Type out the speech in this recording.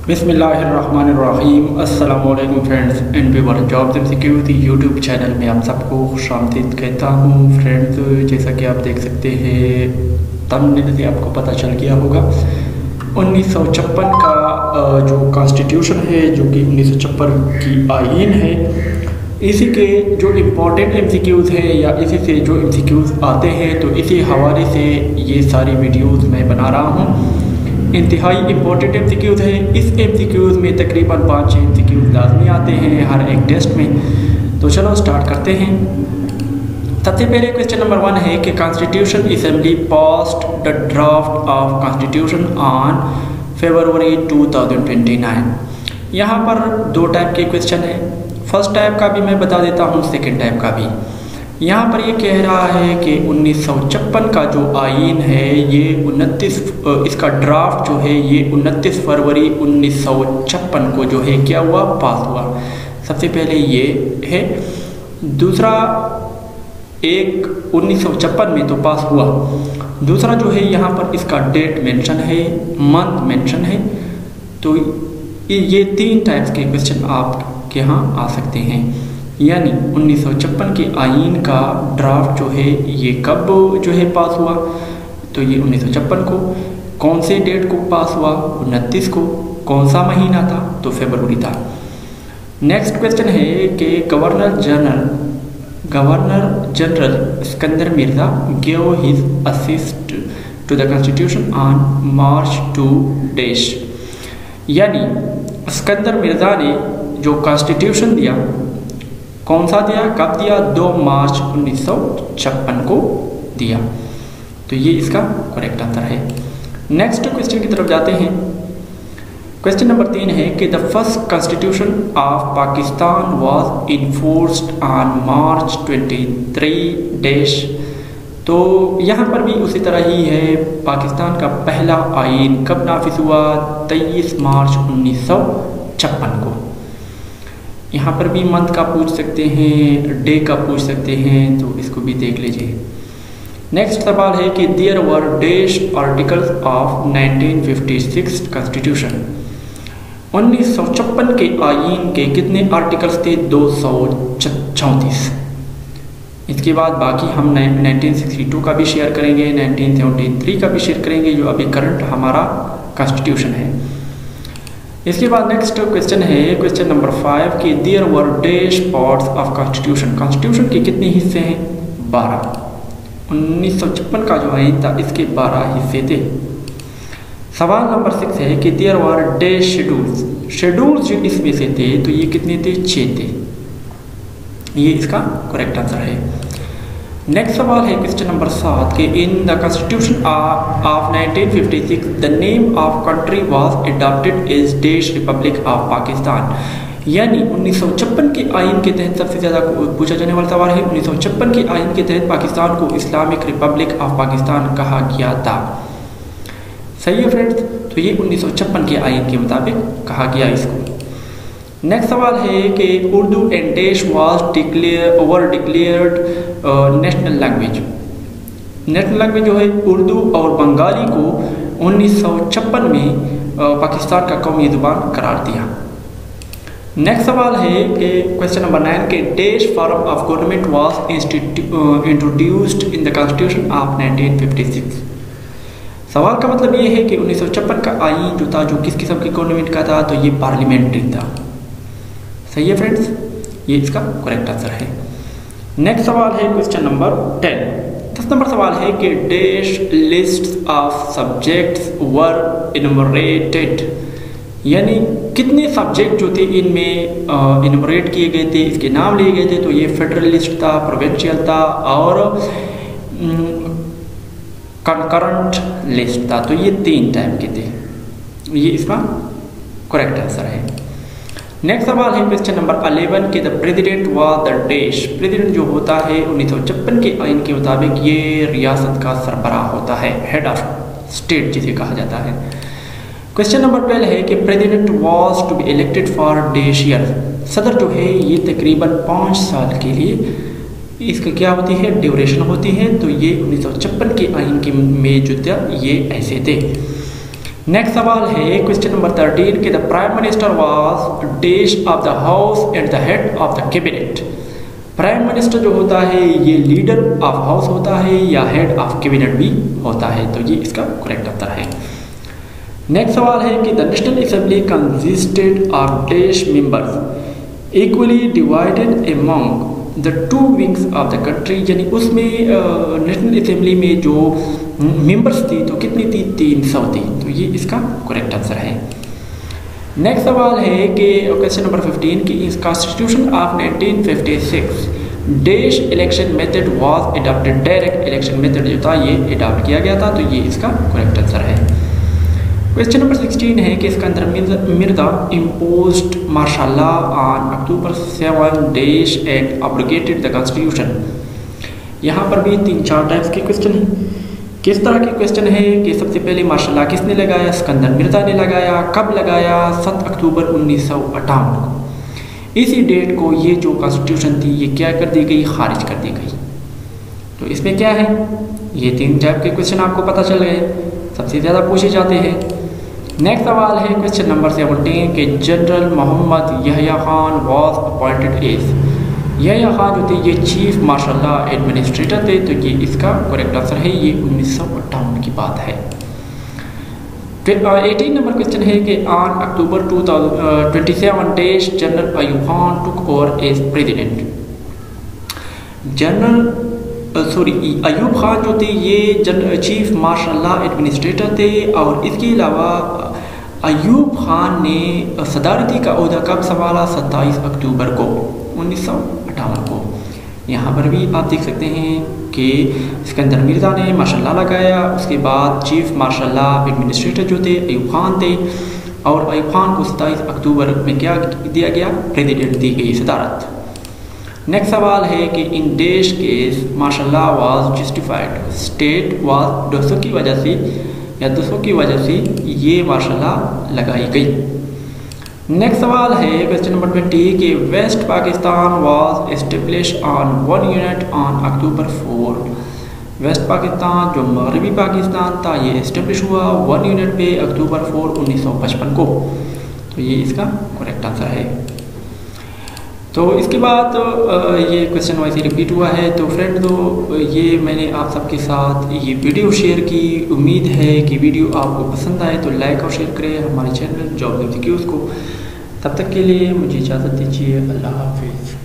बिस्मिल्लाहिर्रहमानिर्रहीम। अस्सलामुअलैकुम friends and viewer, jobs MCQ YouTube channel में आप सबको खुशामदीद कहता हूँ। फ्रेंड्स, जैसा कि आप देख सकते हैं, थंबनेल से आपको पता चल गया होगा 1956 का जो कॉन्स्टिट्यूशन है, जो कि 1956 की आईन है, इसी के जो इम्पोर्टेंट MCQs हैं या इसी से जो MCQs आते हैं, तो इसी हवाले से ये सारी वीडियोस मैं बना रहा हूँ। इंतहाई इम्पोर्टेंट MCQs हैं। इस MCQs में तकरीबन 5 MCQs लाजमी आते हैं हर एक टेस्ट में। तो चलो स्टार्ट करते हैं। सबसे पहले क्वेश्चन नंबर 1 है कि constitution assembly passed the draft of constitution on फरवरी 2029। यहाँ पर दो टाइप के क्वेश्चन हैं। फर्स्ट टाइप का भी मैं बता देता हूँ, सेकेंड टाइप का भी। यहाँ पर ये कह रहा है कि 1956 का जो आईन है, ये 29 इसका ड्राफ्ट जो है ये 29 फरवरी 1956 को जो है क्या हुआ, पास हुआ। सबसे पहले ये है। दूसरा, एक 1956 में तो पास हुआ। दूसरा जो है यहाँ पर इसका डेट मेंशन है, मंथ मेंशन है। तो ये 3 टाइप्स के क्वेश्चन आपके यहाँ आ सकते हैं। यानी 1956 के आईन का ड्राफ्ट जो है ये कब जो है पास हुआ, तो ये 1956 को। कौन से डेट को पास हुआ, 29 को। कौन सा महीना था, तो फरवरी था। नेक्स्ट क्वेश्चन है कि governor general Sikandar Mirza give his assist to the constitution on March 2 यानी सिकंदर मिर्जा ने जो कॉन्स्टिट्यूशन दिया, कौन सा दिया, कब दिया, 2 मार्च 1956 को दिया। तो ये इसका करेक्ट आंसर है। नेक्स्ट क्वेश्चन की तरफ जाते हैं। क्वेश्चन नंबर 3 है कि the first constitution of Pakistan was enforced on March 23 तो यहाँ पर भी उसी तरह ही है। पाकिस्तान का पहला आईन कब नाफिज हुआ, 23 मार्च 1956 को। यहाँ पर भी मंथ का पूछ सकते हैं, डे का पूछ सकते हैं, तो इसको भी देख लीजिए। नेक्स्ट सवाल है कि there were dash articles of 1956 constitution. 1956 के आईन के कितने आर्टिकल्स थे, 234। इसके बाद बाकी हम 1962 का भी शेयर करेंगे, 1973 का भी शेयर करेंगे, जो अभी करंट हमारा कॉन्स्टिट्यूशन है। इसके बाद नेक्स्ट क्वेश्चन है, क्वेश्चन नंबर 5 कि there were dash parts of constitution. Constitution के कितने हिस्से हैं, 12। 1956 का जो आईन था, इसके 12 हिस्से थे। सवाल नंबर 6 है कि देयर वर डैश शेड्यूल्स जो इसमें से थे, तो ये कितने थे, 6 थे। ये इसका करेक्ट आंसर है। नेक्स्ट सवाल है क्वेश्चन नंबर 7 कि in the constitution of 1956 the name of country was adopted as देश रिपब्लिक ऑफ पाकिस्तान। यानी 1956 के आईन के तहत सबसे ज़्यादा पूछा जाने वाला सवाल है, 1956 के आईन के तहत पाकिस्तान को इस्लामिक रिपब्लिक ऑफ पाकिस्तान कहा गया था। सही है फ्रेंड्स, तो ये 1956 के आईन के मुताबिक कहा गया इसको। नेक्स्ट सवाल है कि Urdu and dash was declared national language. National language जो है उर्दू और बंगाली को 1956 में पाकिस्तान का कौमी ज़ुबान करार दिया। नेक्स्ट सवाल है कि क्वेश्चन नंबर 9 के dash form of government was introduced in the constitution of 1956। सवाल का मतलब ये है कि 1956 का आईन जो था, जो किस किस्म की गवर्नमेंट का था, तो ये पार्लियामेंट्री था। सही है फ्रेंड्स, ये इसका करेक्ट आंसर है। नेक्स्ट सवाल है क्वेश्चन नंबर 10 नंबर सवाल है कि डैश लिस्ट ऑफ सब्जेक्ट्स वर इनमरेटेड। यानी कितने सब्जेक्ट जो थे इनमें इनमरेट किए गए थे, इसके नाम लिए गए थे। तो ये फेडरल लिस्ट था, प्रोविंशियल था और कंकरेंट लिस्ट था। तो ये 3 टाइप के थे। ये इसका करेक्ट आंसर है। नेक्स्ट सवाल है क्वेश्चन नंबर 11 के the president was the dash. President जो होता है 1956 के आईन के मुताबिक ये रियासत का सरबराह होता है, हेड ऑफ स्टेट जिसे कहा जाता है। क्वेश्चन नंबर 12 है कि president was to be elected for dash year. सदर जो है ये तकरीबन 5 साल के लिए इसका क्या होती है, ड्यूरेशन होती है। तो ये 1956 के आईन के में जो था ये ऐसे थे। नेक्स्ट सवाल है क्वेश्चन नंबर 13 कि the prime minister was dash of the house and the head of the cabinet. Prime minister जो होता है ये लीडर ऑफ हाउस होता है या हेड ऑफ कैबिनेट भी होता है, तो ये इसका करेक्ट आंसर है। नेक्स्ट सवाल है कि the national assembly consisted of dash members equally divided among the two wings of the country, यानी उसमें नेशनल असेंबली में जो मेंबर्स थी तो कितनी थी, 300 थी, तो ये इसका करेक्ट आंसर है। नेक्स्ट सवाल है कि क्वेश्चन नंबर 15 की इस constitution of 1956 dash election method was adopted, direct election method जो था ये अडॉप्ट किया गया था, तो ये इसका करेक्ट आंसर है। क्वेश्चन नंबर 16 है कि इसका अंदर Mirza imposed martial law on October 7 dash and abrogated the constitution. यहाँ पर भी 3-4 टाइप्स के क्वेश्चन हैं। किस तरह के क्वेश्चन है कि सबसे पहले मार्शल लॉ किसने लगाया, सिकंदर मिर्जा ने लगाया, कब लगाया, 7 अक्टूबर 1958 को। इसी डेट को ये जो कॉन्स्टिट्यूशन थी ये क्या कर दी गई, खारिज कर दी गई। तो इसमें क्या है, ये 3 टाइप के क्वेश्चन आपको पता चल गए, सबसे ज़्यादा पूछे जाते हैं। नेक्स्ट सवाल है क्वेश्चन नंबर 17 कि general Mohammad Yahya Khan was appointed as. Yahya Khan जो थे ये चीफ मार्शल लॉ एडमिनिस्ट्रेटर थे, तो ये इसका करेक्ट आंसर है, ये 1958 की बात है। फिर 18 नंबर क्वेश्चन है कि on October 27 dash general Ayub Khan took over as president. Ayub Khan जो थे ये चीफ मार्शल लॉ एडमिनिस्ट्रेटर थे, और इसके अलावा अयूब खान ने सदारती का ओहदा कब संभाला, 27 अक्टूबर को 1958 को। यहाँ पर भी आप देख सकते हैं कि सिकंदर मिर्जा ने मार्शल लॉ लगाया, उसके बाद चीफ मार्शल लॉ एडमिनिस्ट्रेटर जो थे अयूब खान थे, और अयूब खान को 27 अक्टूबर में क्या दिया गया, प्रेसिडेंट दी गई सदारत। नेक्स्ट सवाल है कि in dash case martial law was justified, state was 200 की वजह से या 200 की वजह से ये मार्शल लॉ लगाई गई। नेक्स्ट सवाल है क्वेश्चन नंबर 20 कि west Pakistan was establish on 1 unit on October 4। West Pakistan जो मगरबी पाकिस्तान था ये एस्टेब्लिश हुआ 1 यूनिट पे October 4 1955 को, तो ये इसका करेक्ट आंसर है। तो इसके बाद ये क्वेश्चन वैसे रिपीट हुआ है। तो फ्रेंड तो ये मैंने आप सबके साथ ये वीडियो शेयर की, उम्मीद है कि वीडियो आपको पसंद आए तो लाइक और शेयर करें हमारे चैनल जॉब MCQs को। तब तक के लिए मुझे इजाज़त दीजिए, अल्लाह हाफिज़।